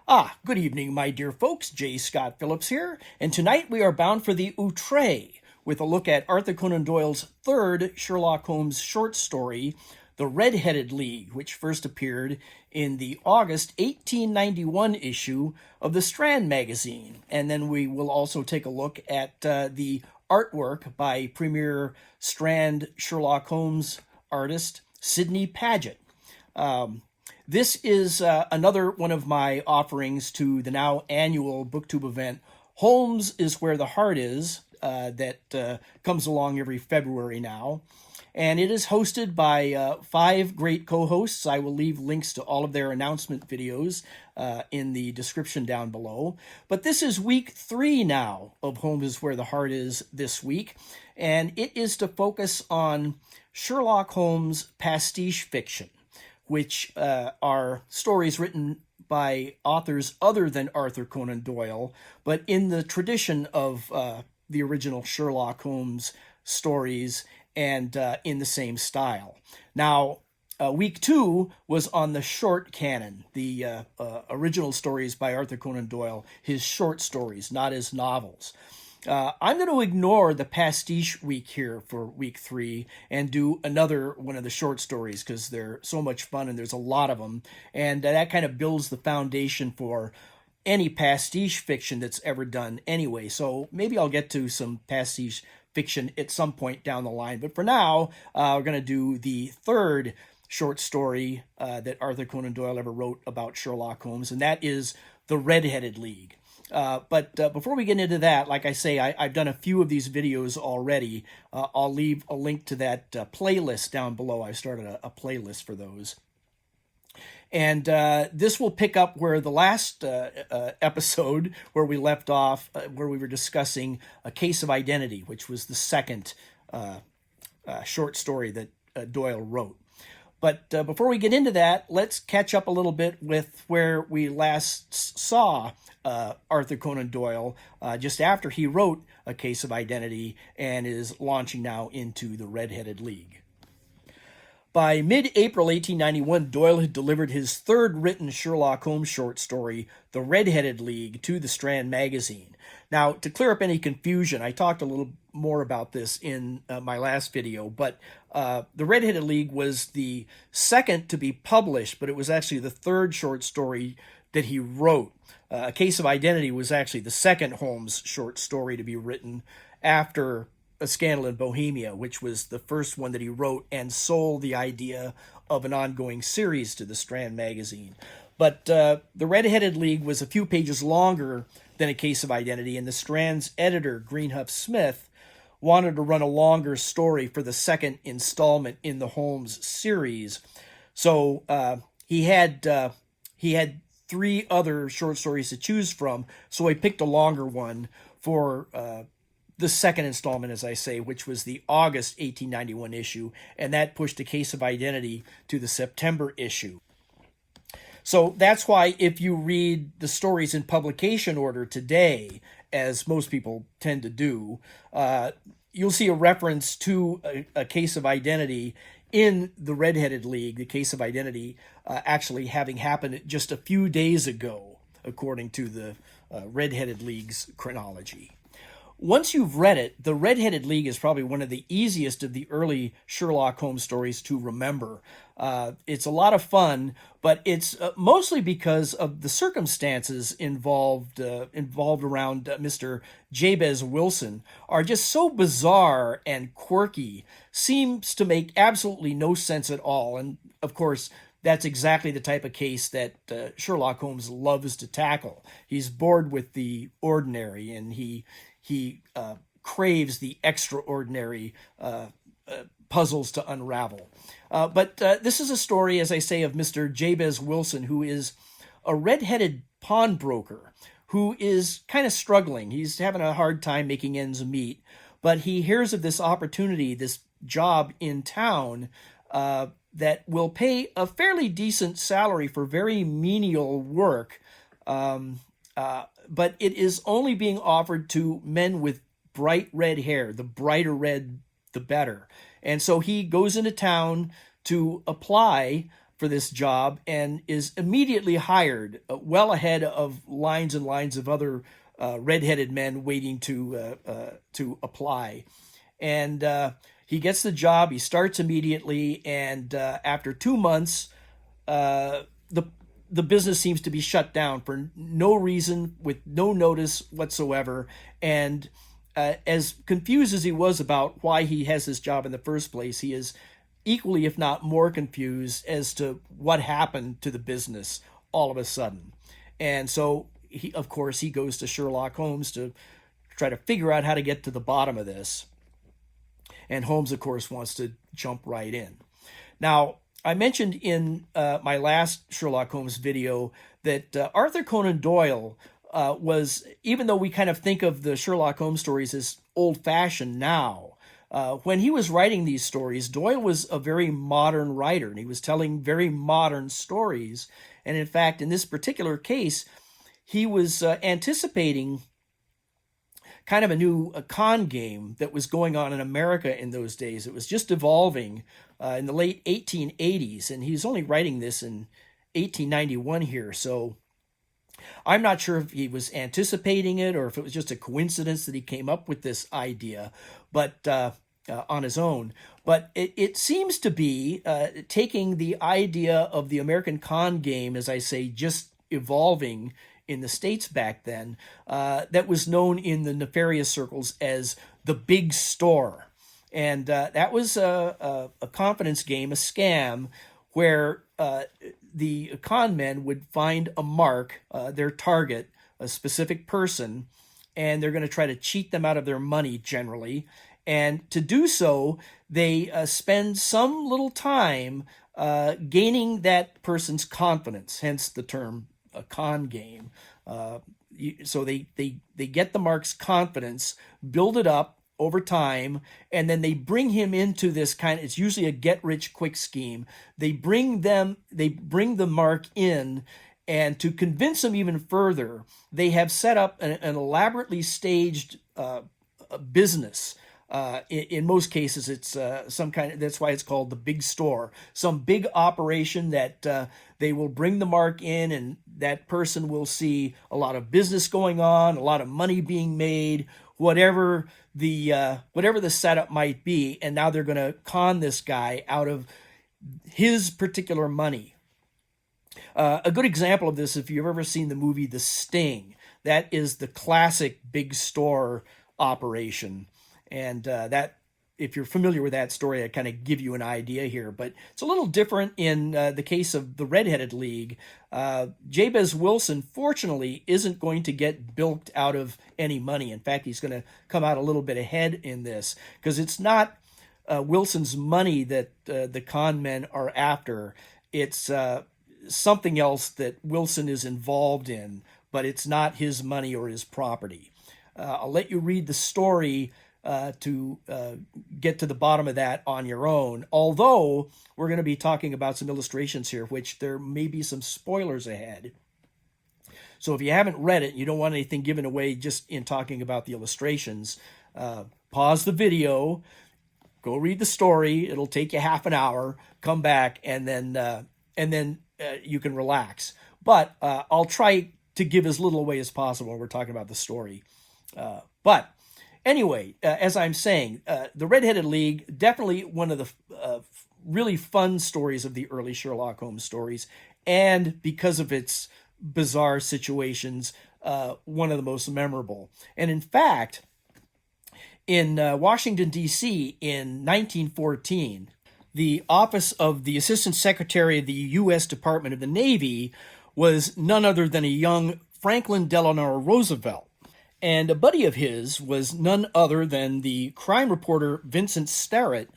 Good evening, my dear folks. J. Scott Phillips here, and tonight we are bound for the outre with a look at Arthur Conan Doyle's third Sherlock Holmes short story, The Red-Headed League, which first appeared in the August 1891 issue of the Strand Magazine. And then we will also take a look at the artwork by premier Strand Sherlock Holmes artist Sidney Paget. This is another one of my offerings to the now annual BookTube event, Holmes is Where the Heart Is, that comes along every February now. And it is hosted by 5 great co-hosts. I will leave links to all of their announcement videos in the description down below. But this is week 3 now of Holmes is Where the Heart Is this week. And it is to focus on Sherlock Holmes pastiche fiction, which are stories written by authors other than Arthur Conan Doyle, but in the tradition of the original Sherlock Holmes stories and in the same style. Now, week 2 was on the short canon, the original stories by Arthur Conan Doyle, his short stories, not his novels. I'm going to ignore the pastiche week here for week 3 and do another one of the short stories because they're so much fun and there's a lot of them. And that kind of builds the foundation for any pastiche fiction that's ever done anyway. So maybe I'll get to some pastiche fiction at some point down the line. But for now, we're going to do the third short story that Arthur Conan Doyle ever wrote about Sherlock Holmes, and that is The Red-Headed League. But before we get into that, like I say, I've done a few of these videos already. I'll leave a link to that playlist down below. I started a playlist for those. And this will pick up where the last episode, where we left off, where we were discussing A Case of Identity, which was the second short story that Doyle wrote. But before we get into that, let's catch up a little bit with where we last saw Arthur Conan Doyle just after he wrote A Case of Identity and is launching now into The Red-Headed League. By mid-April 1891, Doyle had delivered his third written Sherlock Holmes short story, The Red-Headed League, to the Strand Magazine. Now, to clear up any confusion, I talked a little more about this in my last video, but The Red-Headed League was the second to be published, but it was actually the third short story that he wrote. A Case of Identity was actually the second Holmes short story to be written after A Scandal in Bohemia, which was the first one that he wrote and sold the idea of an ongoing series to the Strand Magazine. But The Red-Headed League was a few pages longer than A Case of Identity, and the Strand's editor, Greenhuff Smith, wanted to run a longer story for the second installment in the Holmes series. So he had 3 other short stories to choose from, so he picked a longer one for the second installment, as I say, which was the August 1891 issue, and that pushed A Case of Identity to the September issue. So that's why if you read the stories in publication order today, as most people tend to do, you'll see a reference to a Case of Identity in the Red-Headed League, the Case of Identity actually having happened just a few days ago, according to the Red-Headed League's chronology. Once you've read it, The Red-Headed League is probably one of the easiest of the early Sherlock Holmes stories to remember. It's a lot of fun, but it's mostly because of the circumstances involved around Mr. Jabez Wilson are just so bizarre and quirky, seems to make absolutely no sense at all. And, of course, that's exactly the type of case that Sherlock Holmes loves to tackle. He's bored with the ordinary, and he craves the extraordinary puzzles to unravel. But this is a story, as I say, of Mr. Jabez Wilson, who is a red-headed pawnbroker who is kind of struggling. He's having a hard time making ends meet, but he hears of this opportunity, this job in town that will pay a fairly decent salary for very menial work, but it is only being offered to men with bright red hair. The brighter red, the better. And so he goes into town to apply for this job and is immediately hired, well ahead of lines and lines of other red-headed men waiting to apply. And he gets the job. He starts immediately, and after 2 months, the business seems to be shut down for no reason, with no notice whatsoever. And as confused as he was about why he has this job in the first place, he is equally, if not more, confused as to what happened to the business all of a sudden. And so, of course, he goes to Sherlock Holmes to try to figure out how to get to the bottom of this. And Holmes, of course, wants to jump right in. Now, I mentioned in my last Sherlock Holmes video that Arthur Conan Doyle was, even though we kind of think of the Sherlock Holmes stories as old-fashioned now, when he was writing these stories, Doyle was a very modern writer, and he was telling very modern stories. And in fact, in this particular case, he was anticipating kind of a new con game that was going on in America in those days. It was just evolving in the late 1880s, and he's only writing this in 1891 here. So I'm not sure if he was anticipating it or if it was just a coincidence that he came up with this idea, but on his own. But it seems to be taking the idea of the American con game, as I say, just evolving in the States back then, that was known in the nefarious circles as the big store. And that was a confidence game, a scam, where the con men would find a mark, their target, a specific person, and they're going to try to cheat them out of their money generally. And to do so, they spend some little time gaining that person's confidence, hence the term a con game. So they get the mark's confidence, build it up over time, and then they bring him into this kind of, it's usually a get-rich-quick scheme. They bring the mark in, and to convince him even further, they have set up an elaborately staged business. In most cases, it's some kind of, that's why it's called the big store, some big operation that they will bring the mark in, and that person will see a lot of business going on, a lot of money being made, whatever the setup might be. And now they're going to con this guy out of his particular money. A good example of this, if you've ever seen the movie The Sting, that is the classic big store operation. And that, if you're familiar with that story, I kind of give you an idea here. But it's a little different in the case of the Red-Headed League. Jabez Wilson, fortunately, isn't going to get bilked out of any money. In fact, he's going to come out a little bit ahead in this, because it's not Wilson's money that the con men are after. It's something else that Wilson is involved in, but it's not his money or his property. I'll let you read the story to get to the bottom of that on your own. Although we're going to be talking about some illustrations here, which there may be some spoilers ahead. So if you haven't read it, you don't want anything given away just in talking about the illustrations, pause the video, go read the story. It'll take you half an hour, come back, and then you can relax. But I'll try to give as little away as possible when we're talking about the story. But anyway, as I'm saying, the Red-Headed League, definitely one of the really fun stories of the early Sherlock Holmes stories, and because of its bizarre situations, one of the most memorable. And in fact, in Washington, D.C. in 1914, the office of the Assistant Secretary of the U.S. Department of the Navy was none other than a young Franklin Delano Roosevelt. And a buddy of his was none other than the crime reporter Vincent Starrett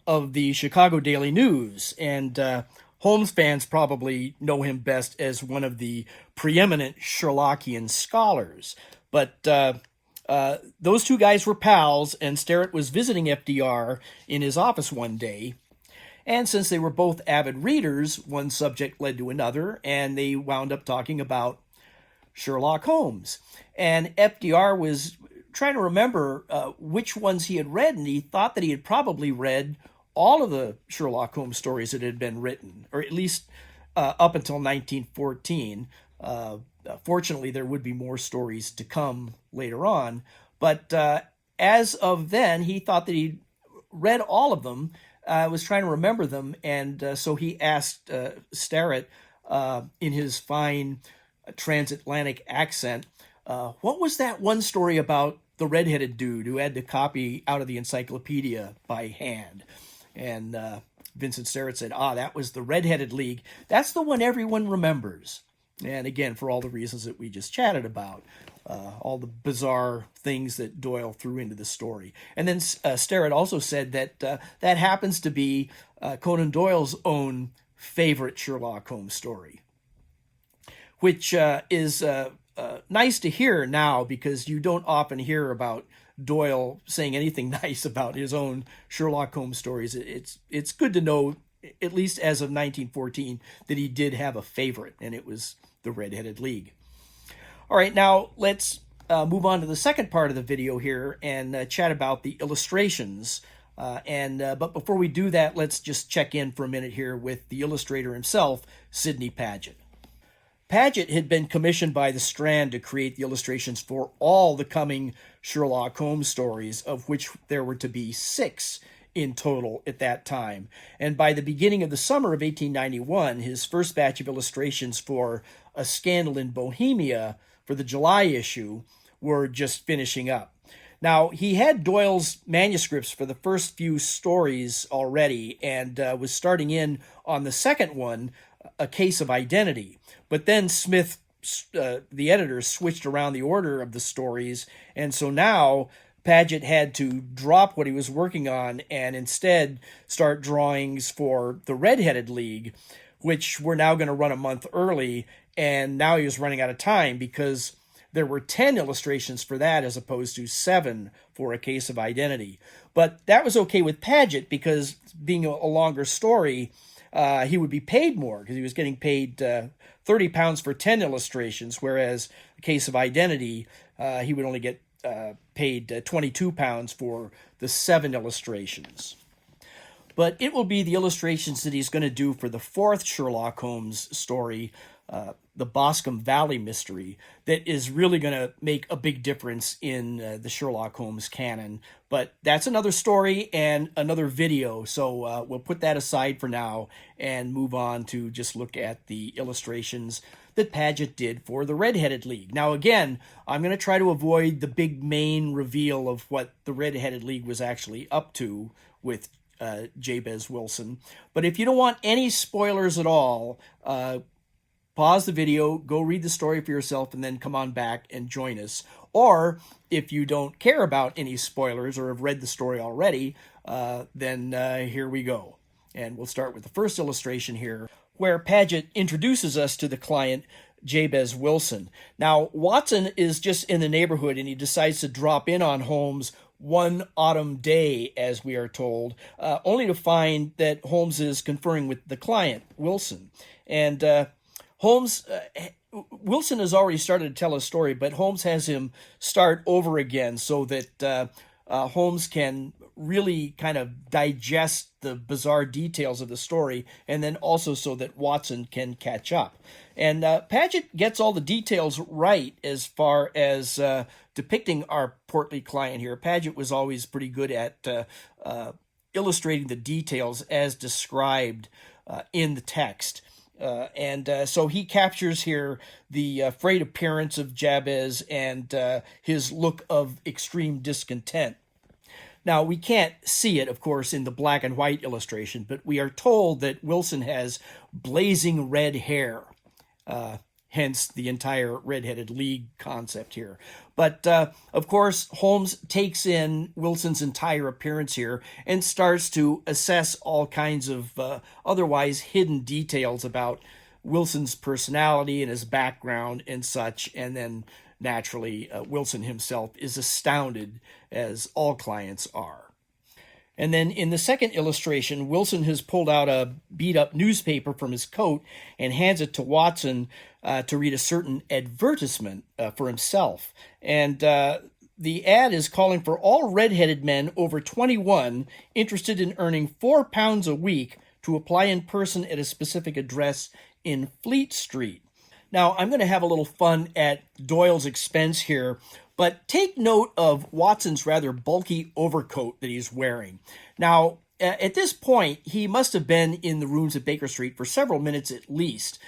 of the Chicago Daily News. And Holmes fans probably know him best as one of the preeminent Sherlockian scholars. But those two guys were pals, and Starrett was visiting FDR in his office one day. And since they were both avid readers, one subject led to another, and they wound up talking about Sherlock Holmes. And FDR was trying to remember which ones he had read, and he thought that he had probably read all of the Sherlock Holmes stories that had been written, or at least up until 1914. Fortunately, there would be more stories to come later on. But as of then, he thought that he'd read all of them, was trying to remember them, and so he asked Starrett in his fine transatlantic accent, what was that one story about the redheaded dude who had to copy out of the encyclopedia by hand? And Vincent Starrett said, that was the Redheaded League. That's the one everyone remembers. And again, for all the reasons that we just chatted about, all the bizarre things that Doyle threw into the story. And then Starrett also said that that happens to be Conan Doyle's own favorite Sherlock Holmes story, which is nice to hear now, because you don't often hear about Doyle saying anything nice about his own Sherlock Holmes stories. It's good to know, at least as of 1914, that he did have a favorite, and it was the Redheaded League. All right, now let's move on to the second part of the video here and chat about the illustrations. But before we do that, let's just check in for a minute here with the illustrator himself, Sidney Paget. Paget had been commissioned by the Strand to create the illustrations for all the coming Sherlock Holmes stories, of which there were to be 6 in total at that time. And by the beginning of the summer of 1891, his first batch of illustrations for A Scandal in Bohemia for the July issue were just finishing up. Now, he had Doyle's manuscripts for the first few stories already, and was starting in on the second one, A Case of Identity. But then Smith, the editor, switched around the order of the stories, and so now Paget had to drop what he was working on and instead start drawings for the Redheaded League, which were now going to run a month early, and now he was running out of time because there were 10 illustrations for that as opposed to 7 for A Case of Identity. But that was okay with Paget because, being a longer story, he would be paid more, because he was getting paid £30 for 10 illustrations, whereas A Case of Identity, he would only get paid £22 for the 7 illustrations. But it will be the illustrations that he's going to do for the 4th Sherlock Holmes story, the Boscombe Valley Mystery, that is really going to make a big difference in the Sherlock Holmes canon. But that's another story and another video, so we'll put that aside for now and move on to just look at the illustrations that Paget did for the Redheaded League. Now again, I'm going to try to avoid the big main reveal of what the Redheaded League was actually up to with Jabez Wilson. But if you don't want any spoilers at all, pause the video, go read the story for yourself, and then come on back and join us. Or if you don't care about any spoilers or have read the story already, then here we go. And we'll start with the first illustration here, where Paget introduces us to the client, Jabez Wilson. Now, Watson is just in the neighborhood, and he decides to drop in on Holmes one autumn day, as we are told, only to find that Holmes is conferring with the client, Wilson. And Wilson has already started to tell a story, but Holmes has him start over again so that Holmes can really kind of digest the bizarre details of the story, and then also so that Watson can catch up. And Paget gets all the details right as far as depicting our portly client here. Paget was always pretty good at illustrating the details as described in the text. So he captures here the frayed appearance of Jabez and his look of extreme discontent. Now, we can't see it, of course, in the black and white illustration, but we are told that Wilson has blazing red hair, hence the entire Redheaded League concept here. But, of course, Holmes takes in Wilson's entire appearance here and starts to assess all kinds of otherwise hidden details about Wilson's personality and his background and such, and then naturally, Wilson himself is astounded, as all clients are. And then in the second illustration, Wilson has pulled out a beat-up newspaper from his coat and hands it to Watson to read a certain advertisement for himself. And the ad is calling for all redheaded men over 21 interested in earning £4 a week to apply in person at a specific address in Fleet Street. Now, I'm going to have a little fun at Doyle's expense here, but take note of Watson's rather bulky overcoat that he's wearing. Now, at this point, he must have been in the rooms at Baker Street for several minutes at least,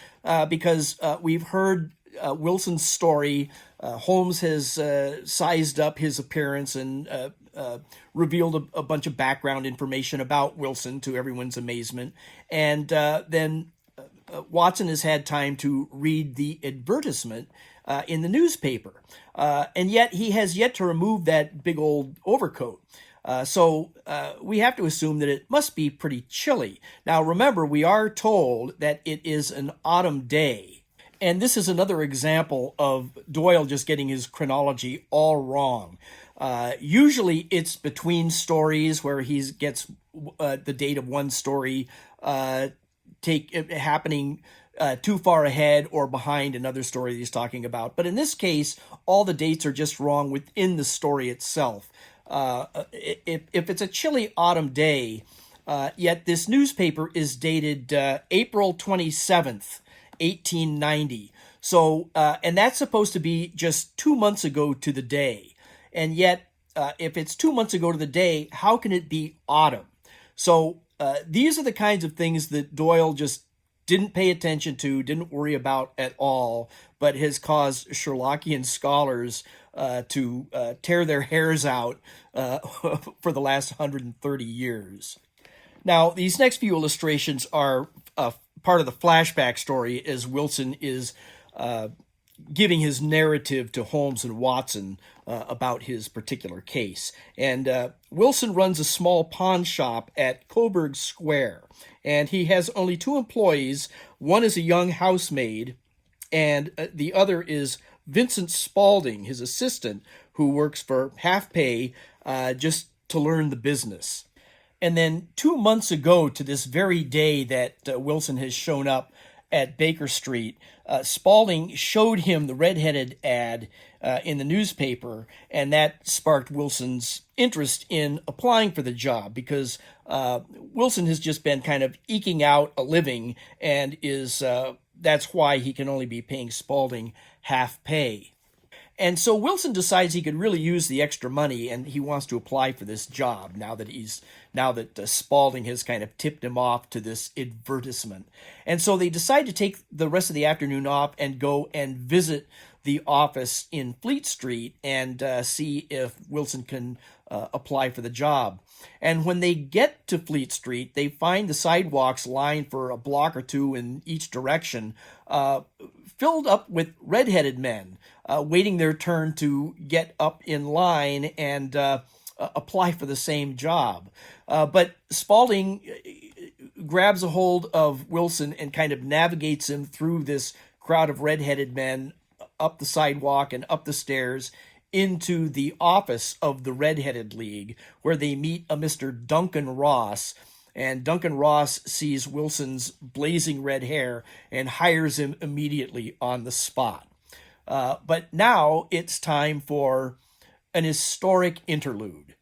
because we've heard Wilson's story. Holmes has sized up his appearance and revealed a bunch of background information about Wilson to everyone's amazement. And then Watson has had time to read the advertisement in the newspaper. And yet he has yet to remove that big old overcoat. So we have to assume that it must be pretty chilly. Now, remember, we are told that it is an autumn day. And this is another example of Doyle just getting his chronology all wrong. Usually it's between stories where he gets the date of one story happening too far ahead or behind another story that he's talking about. But in this case, all the dates are just wrong within the story itself. If it's a chilly autumn day, yet this newspaper is dated April 27th, 1890. So, and that's supposed to be just 2 months ago to the day. And yet, if it's 2 months ago to the day, how can it be autumn? So these are the kinds of things that Doyle just didn't pay attention to, didn't worry about at all, but has caused Sherlockian scholars to tear their hairs out for the last 130 years. Now, these next few illustrations are part of the flashback story as Wilson is giving his narrative to Holmes and Watson about his particular case. And Wilson runs a small pawn shop at Coburg Square, and he has only 2 employees. One is a young housemaid, and the other is Vincent Spaulding, his assistant, who works for half pay just to learn the business. And then 2 months ago to this very day that Wilson has shown up at Baker Street, Spaulding showed him the redheaded ad in the newspaper, and that sparked Wilson's interest in applying for the job because Wilson has just been kind of eking out a living, and that's why he can only be paying Spaulding half pay. And so Wilson decides he could really use the extra money, and he wants to apply for this job now that Spaulding has kind of tipped him off to this advertisement. And so they decide to take the rest of the afternoon off and go and visit the office in Fleet Street and see if Wilson can apply for the job. And when they get to Fleet Street, they find the sidewalks lined for a block or two in each direction, filled up with redheaded men waiting their turn to get up in line and apply for the same job. But Spaulding grabs a hold of Wilson and kind of navigates him through this crowd of redheaded men up the sidewalk and up the stairs into the office of the Redheaded League, where they meet a Mr. Duncan Ross. And Duncan Ross sees Wilson's blazing red hair and hires him immediately on the spot. But now it's time for an historic interlude.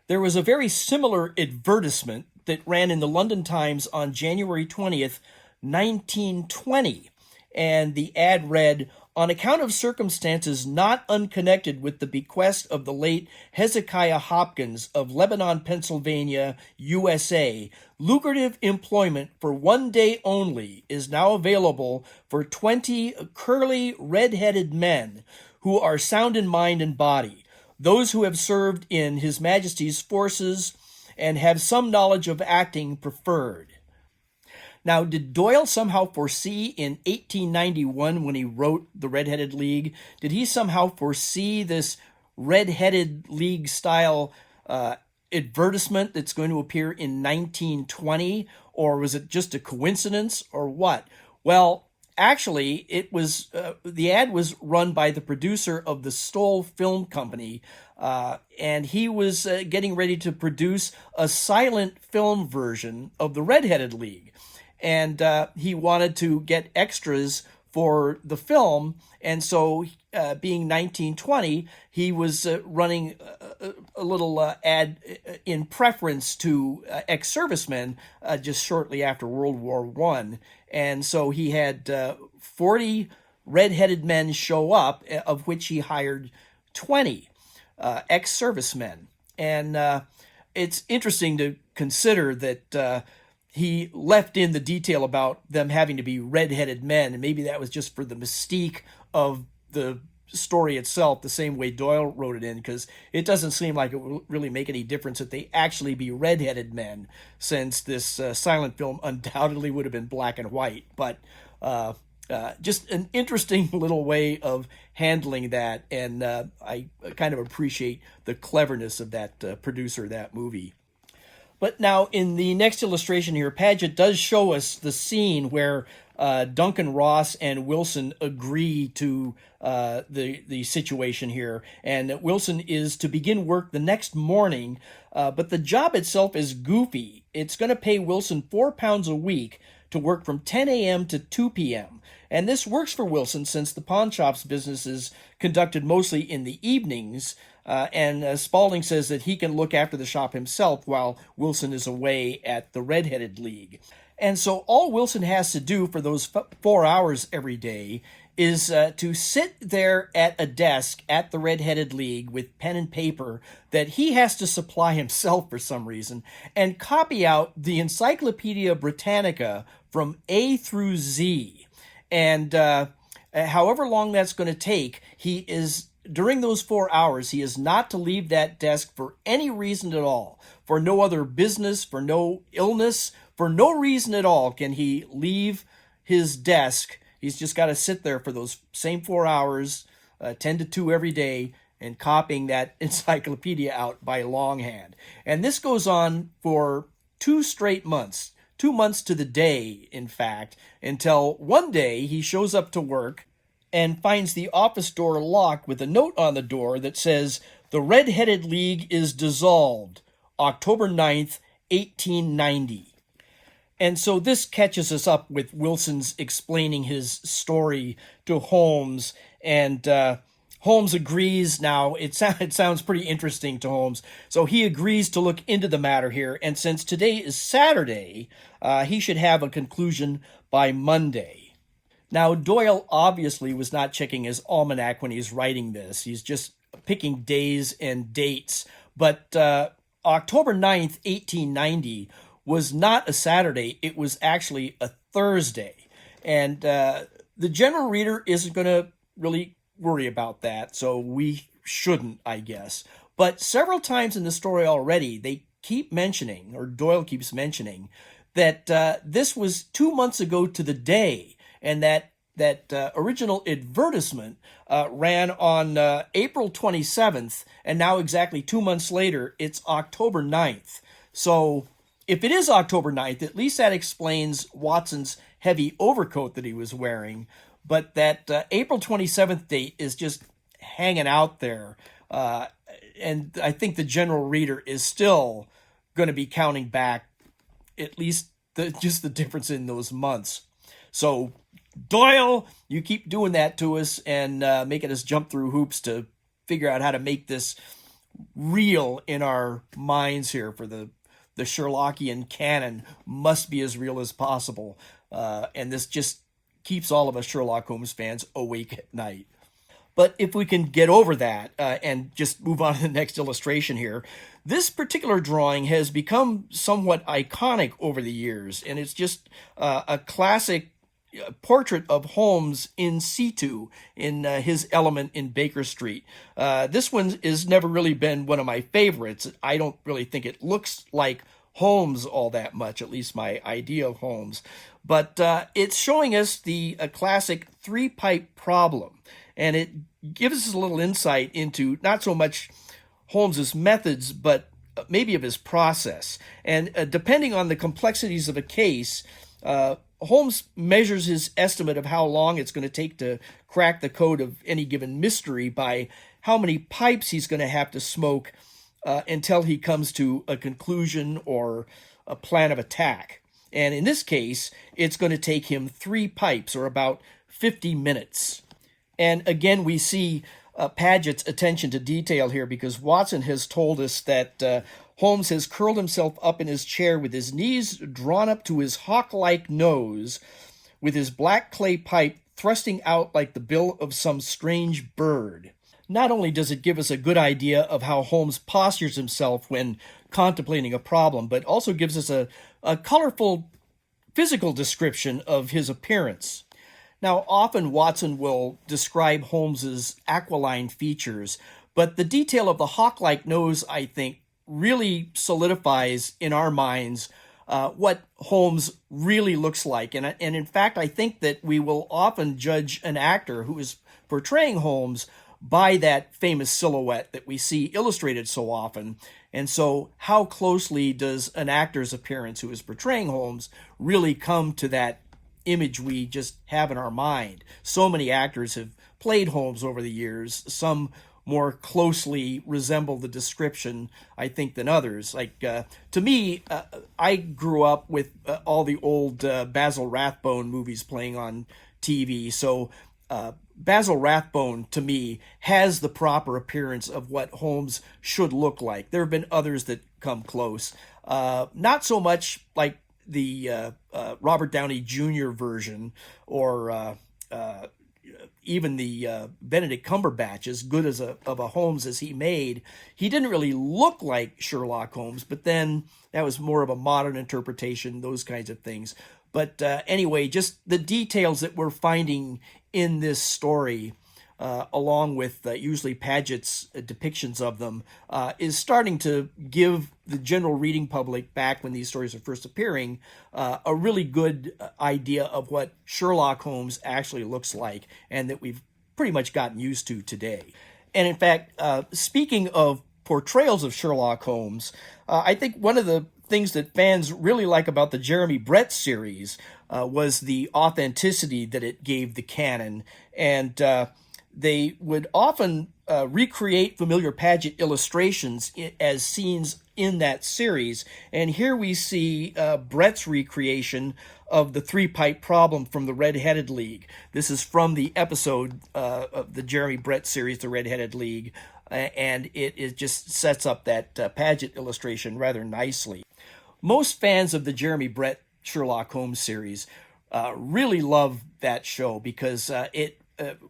There was a very similar advertisement that ran in the London Times on January 20th, 1920. And the ad read, "On account of circumstances not unconnected with the bequest of the late Hezekiah Hopkins of Lebanon, Pennsylvania, USA, lucrative employment for 1 day only is now available for 20 curly, red-headed men who are sound in mind and body, those who have served in His Majesty's forces and have some knowledge of acting preferred." Now, did Doyle somehow foresee in 1891 when he wrote The Redheaded League, did he somehow foresee this Redheaded League style advertisement that's going to appear in 1920? Or was it just a coincidence or what? Well, actually, it was the ad was run by the producer of the Stoll Film Company, and he was getting ready to produce a silent film version of The Redheaded League. And he wanted to get extras for the film. And so being 1920, he was running a little ad in preference to ex-servicemen just shortly after World War I. And so he had 40 red-headed men show up, of which he hired 20 ex-servicemen. And it's interesting to consider that he left in the detail about them having to be red-headed men, and maybe that was just for the mystique of the story itself, the same way Doyle wrote it in, because it doesn't seem like it will really make any difference that they actually be red-headed men, since this silent film undoubtedly would have been black and white. But just an interesting little way of handling that, and I kind of appreciate the cleverness of that producer of that movie. But now in the next illustration here, Paget does show us the scene where Duncan Ross and Wilson agree to the situation here. And Wilson is to begin work the next morning, but the job itself is goofy. It's going to pay Wilson £4 a week to work from 10 a.m. to 2 p.m. And this works for Wilson since the pawn shop's business is conducted mostly in the evenings. And Spaulding says that he can look after the shop himself while Wilson is away at the Red-Headed League. And so all Wilson has to do for those 4 hours every day is to sit there at a desk at the Red-Headed League with pen and paper that he has to supply himself for some reason, and copy out the Encyclopedia Britannica from A through Z. And however long that's going to take, during those 4 hours, he is not to leave that desk for any reason at all. For no other business, for no illness, for no reason at all can he leave his desk. He's just got to sit there for those same 4 hours, 10 to 2 every day, and copying that encyclopedia out by longhand. And this goes on for 2 straight months, 2 months to the day, in fact, until one day he shows up to work and finds the office door locked with a note on the door that says, "The Red-Headed League is dissolved, October 9th, 1890. And so this catches us up with Wilson's explaining his story to Holmes, and Holmes agrees. Now, it sounds pretty interesting to Holmes, so he agrees to look into the matter here, and since today is Saturday, he should have a conclusion by Monday. Now, Doyle obviously was not checking his almanac when he's writing this. He's just picking days and dates. But October 9th, 1890 was not a Saturday. It was actually a Thursday. And the general reader isn't going to really worry about that, so we shouldn't, I guess. But several times in the story already, they keep mentioning, or Doyle keeps mentioning, that this was 2 months ago to the day, and that original advertisement ran on April 27th, and now exactly 2 months later, it's October 9th. So if it is October 9th, at least that explains Watson's heavy overcoat that he was wearing, but that April 27th date is just hanging out there, and I think the general reader is still going to be counting back at least just the difference in those months. So Doyle, you keep doing that to us and making us jump through hoops to figure out how to make this real in our minds here. For the Sherlockian canon must be as real as possible. And this just keeps all of us Sherlock Holmes fans awake at night. But if we can get over that and just move on to the next illustration here, this particular drawing has become somewhat iconic over the years, and it's just a classic portrait of Holmes in situ in his element in Baker Street. This one has never really been one of my favorites. I don't really think it looks like Holmes all that much, at least my idea of Holmes. But it's showing us the classic three-pipe problem, and it gives us a little insight into not so much Holmes's methods, but maybe of his process. And depending on the complexities of a case, Holmes measures his estimate of how long it's going to take to crack the code of any given mystery by how many pipes he's going to have to smoke until he comes to a conclusion or a plan of attack. And in this case, it's going to take him 3 pipes, or about 50 minutes. And again, we see Paget's attention to detail here, because Watson has told us that Holmes has curled himself up in his chair with his knees drawn up to his hawk-like nose, with his black clay pipe thrusting out like the bill of some strange bird. Not only does it give us a good idea of how Holmes postures himself when contemplating a problem, but also gives us a colorful physical description of his appearance. Now, often Watson will describe Holmes's aquiline features, but the detail of the hawk-like nose, I think, really solidifies in our minds what Holmes really looks like. And in fact, I think that we will often judge an actor who is portraying Holmes by that famous silhouette that we see illustrated so often. And so how closely does an actor's appearance who is portraying Holmes really come to that image we just have in our mind? So many actors have played Holmes over the years. Some more closely resemble the description, I think, than others. Like, to me, I grew up with all the old Basil Rathbone movies playing on TV. So Basil Rathbone, to me, has the proper appearance of what Holmes should look like. There have been others that come close. Not so much like the Robert Downey Jr. version, or even the Benedict Cumberbatch, as good as of a Holmes as he made. He didn't really look like Sherlock Holmes, but then that was more of a modern interpretation, those kinds of things. But anyway, just the details that we're finding in this story, along with usually Paget's depictions of them, is starting to give the general reading public, back when these stories are first appearing, a really good idea of what Sherlock Holmes actually looks like, and that we've pretty much gotten used to today. And in fact, speaking of portrayals of Sherlock Holmes, I think one of the things that fans really like about the Jeremy Brett series was the authenticity that it gave the canon. And they would often recreate familiar Paget illustrations as scenes in that series. And here we see Brett's recreation of the three-pipe problem from the Red-Headed League. This is from the episode of the Jeremy Brett series, The Red-Headed League, and it just sets up that Paget illustration rather nicely. Most fans of the Jeremy Brett Sherlock Holmes series really love that show, because it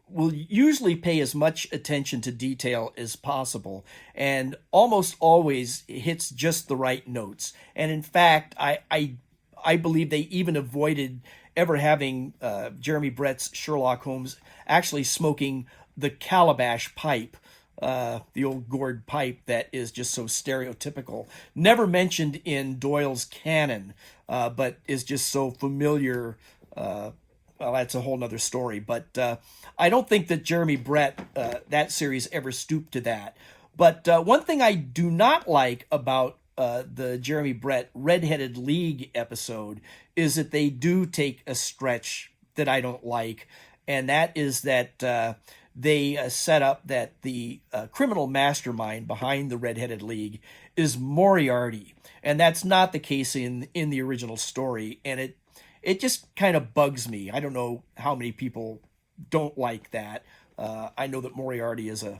will usually pay as much attention to detail as possible, and almost always hits just the right notes. And in fact, I believe they even avoided ever having Jeremy Brett's Sherlock Holmes actually smoking the calabash pipe, the old gourd pipe that is just so stereotypical. Never mentioned in Doyle's canon, but is just so familiar. Well, that's a whole nother story. But I don't think that Jeremy Brett, that series, ever stooped to that. But one thing I do not like about the Jeremy Brett Red-Headed League episode is that they do take a stretch that I don't like. And that is that they set up that the criminal mastermind behind the Red-Headed League is Moriarty. And that's not the case in the original story. And it just kind of bugs me. I don't know how many people don't like that. I know that Moriarty is a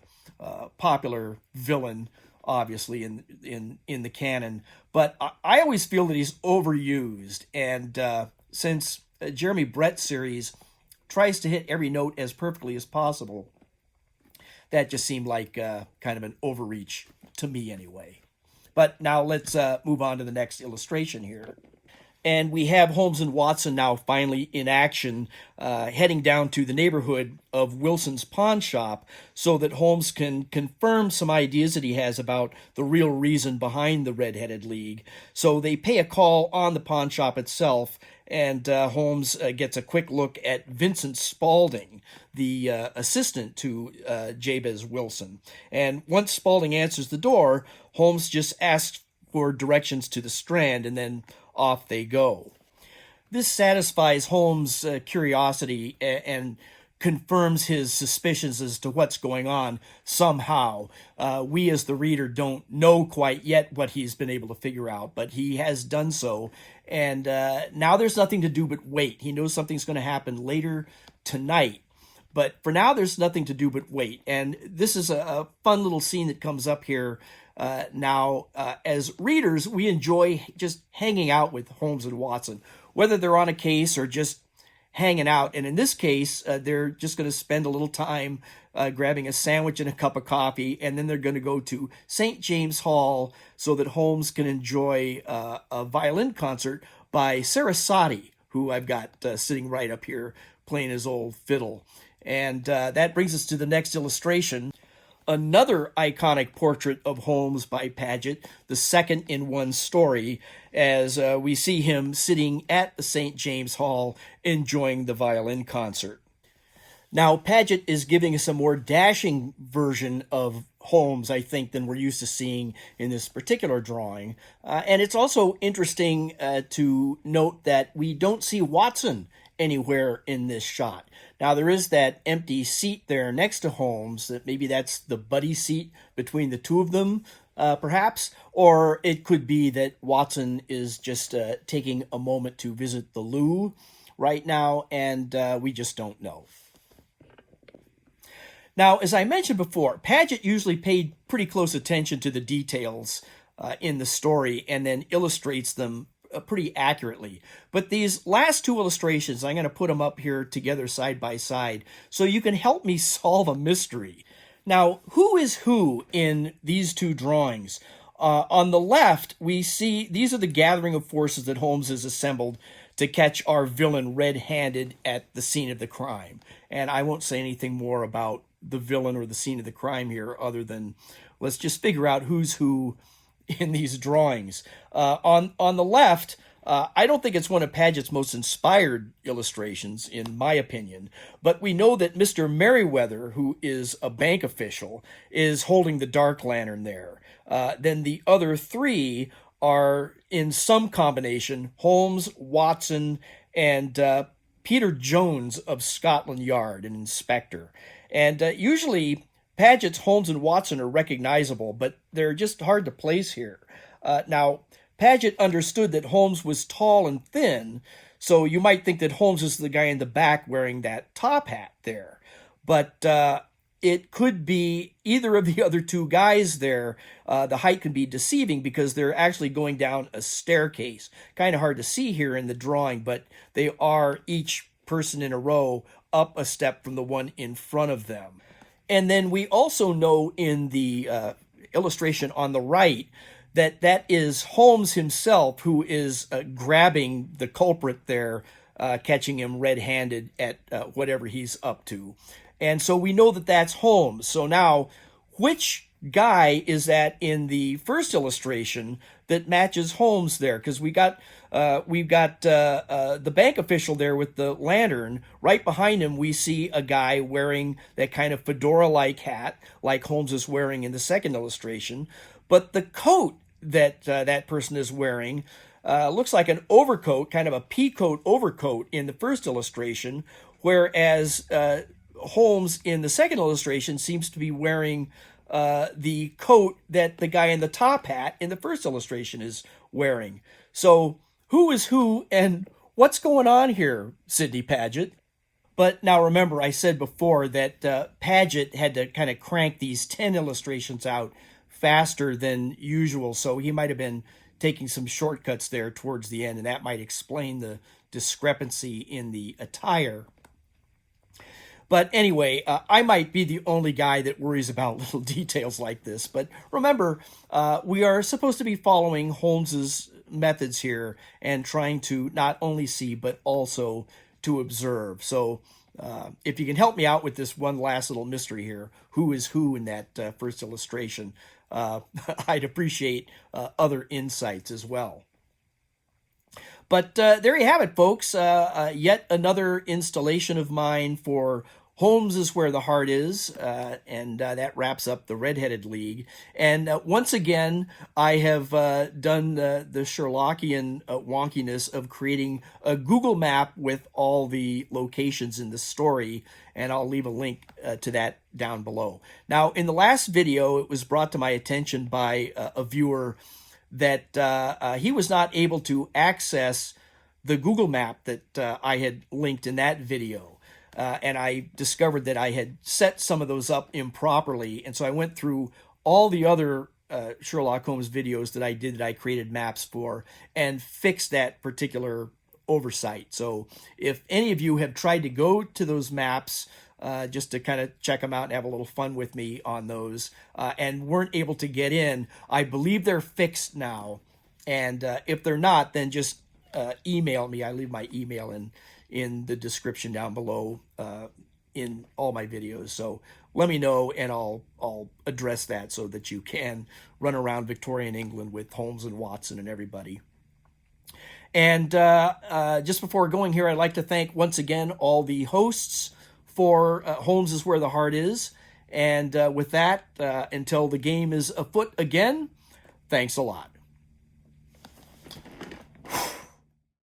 popular villain, obviously, in the canon. But I always feel that he's overused. And since Jeremy Brett series tries to hit every note as perfectly as possible, that just seemed like kind of an overreach to me anyway. But now let's move on to the next illustration here. And we have Holmes and Watson now finally in action, heading down to the neighborhood of Wilson's pawn shop so that Holmes can confirm some ideas that he has about the real reason behind the Red-Headed League. So they pay a call on the pawn shop itself, and Holmes gets a quick look at Vincent Spaulding, the assistant to Jabez Wilson. And once Spaulding answers the door, Holmes just asks for directions to the Strand, and then off they go. This satisfies Holmes' curiosity and confirms his suspicions as to what's going on somehow. We as the reader don't know quite yet what he's been able to figure out, but he has done so. And now there's nothing to do but wait. He knows something's going to happen later tonight. But for now, there's nothing to do but wait. And this is a fun little scene that comes up here now. As readers, we enjoy just hanging out with Holmes and Watson, whether they're on a case or just hanging out. And in this case, they're just going to spend a little time grabbing a sandwich and a cup of coffee, and then they're going to go to St. James Hall so that Holmes can enjoy a violin concert by Sarasate, who I've got sitting right up here playing his old fiddle. And that brings us to the next illustration. Another iconic portrait of Holmes by Paget, the second in one story, as we see him sitting at the St. James Hall enjoying the violin concert. Now, Paget is giving us a more dashing version of Holmes, I think, than we're used to seeing in this particular drawing. And it's also interesting to note that we don't see Watson anywhere in this shot. Now, there is that empty seat there next to Holmes, that maybe that's the buddy seat between the two of them, perhaps, or it could be that Watson is just taking a moment to visit the loo right now, and we just don't know. Now, as I mentioned before, Paget usually paid pretty close attention to the details in the story and then illustrates them pretty accurately. But these last two illustrations, I'm going to put them up here together side by side so you can help me solve a mystery. Now, who is who in these two drawings? On the left, we see these are the gathering of forces that Holmes has assembled to catch our villain red-handed at the scene of the crime. And I won't say anything more about the villain or the scene of the crime here other than let's just figure out who's who in these drawings. On the left, I don't think it's one of Paget's most inspired illustrations, in my opinion, but we know that Mr. Merriweather, who is a bank official, is holding the dark lantern there. Then the other three are in some combination, Holmes, Watson, and Peter Jones of Scotland Yard, an inspector. And usually Paget's Holmes and Watson are recognizable, but they're just hard to place here. Now, Paget understood that Holmes was tall and thin, so you might think that Holmes is the guy in the back wearing that top hat there. But it could be either of the other two guys there. The height can be deceiving because they're actually going down a staircase. Kind of hard to see here in the drawing, but they are each person in a row up a step from the one in front of them. And then we also know in the illustration on the right that that is Holmes himself who is grabbing the culprit there, catching him red-handed at whatever he's up to. And so we know that that's Holmes. So now, which guy is that in the first illustration that matches Holmes there? Because we've got the bank official there with the lantern. Right behind him, we see a guy wearing that kind of fedora-like hat, like Holmes is wearing in the second illustration. But the coat that that person is wearing looks like an overcoat, kind of a pea-coat overcoat in the first illustration, whereas Holmes in the second illustration seems to be wearing the coat that the guy in the top hat in the first illustration is wearing. So who is who and what's going on here, Sidney Paget? But now remember, I said before that Paget had to kind of crank these 10 illustrations out faster than usual, so he might have been taking some shortcuts there towards the end, and that might explain the discrepancy in the attire. But anyway, I might be the only guy that worries about little details like this. But remember, we are supposed to be following Holmes's methods here and trying to not only see, but also to observe. So if you can help me out with this one last little mystery here, who is who in that first illustration, I'd appreciate other insights as well. But there you have it, folks. Yet another installation of mine for Holmes is Where the Heart Is, and that wraps up the Red-Headed League. And once again, I have done the Sherlockian wonkiness of creating a Google map with all the locations in the story, and I'll leave a link to that down below. Now, in the last video, it was brought to my attention by a viewer that he was not able to access the Google map that I had linked in that video. And I discovered that I had set some of those up improperly. And so I went through all the other Sherlock Holmes videos that I did that I created maps for and fixed that particular oversight. So if any of you have tried to go to those maps just to kind of check them out and have a little fun with me on those and weren't able to get in, I believe they're fixed now. And if they're not, then just email me. I leave my email in the description down below in all my videos. So let me know and I'll address that so that you can run around Victorian England with Holmes and Watson and everybody. And just before going here, I'd like to thank once again all the hosts for Holmes is Where the Heart Is. And with that, until the game is afoot again, thanks a lot.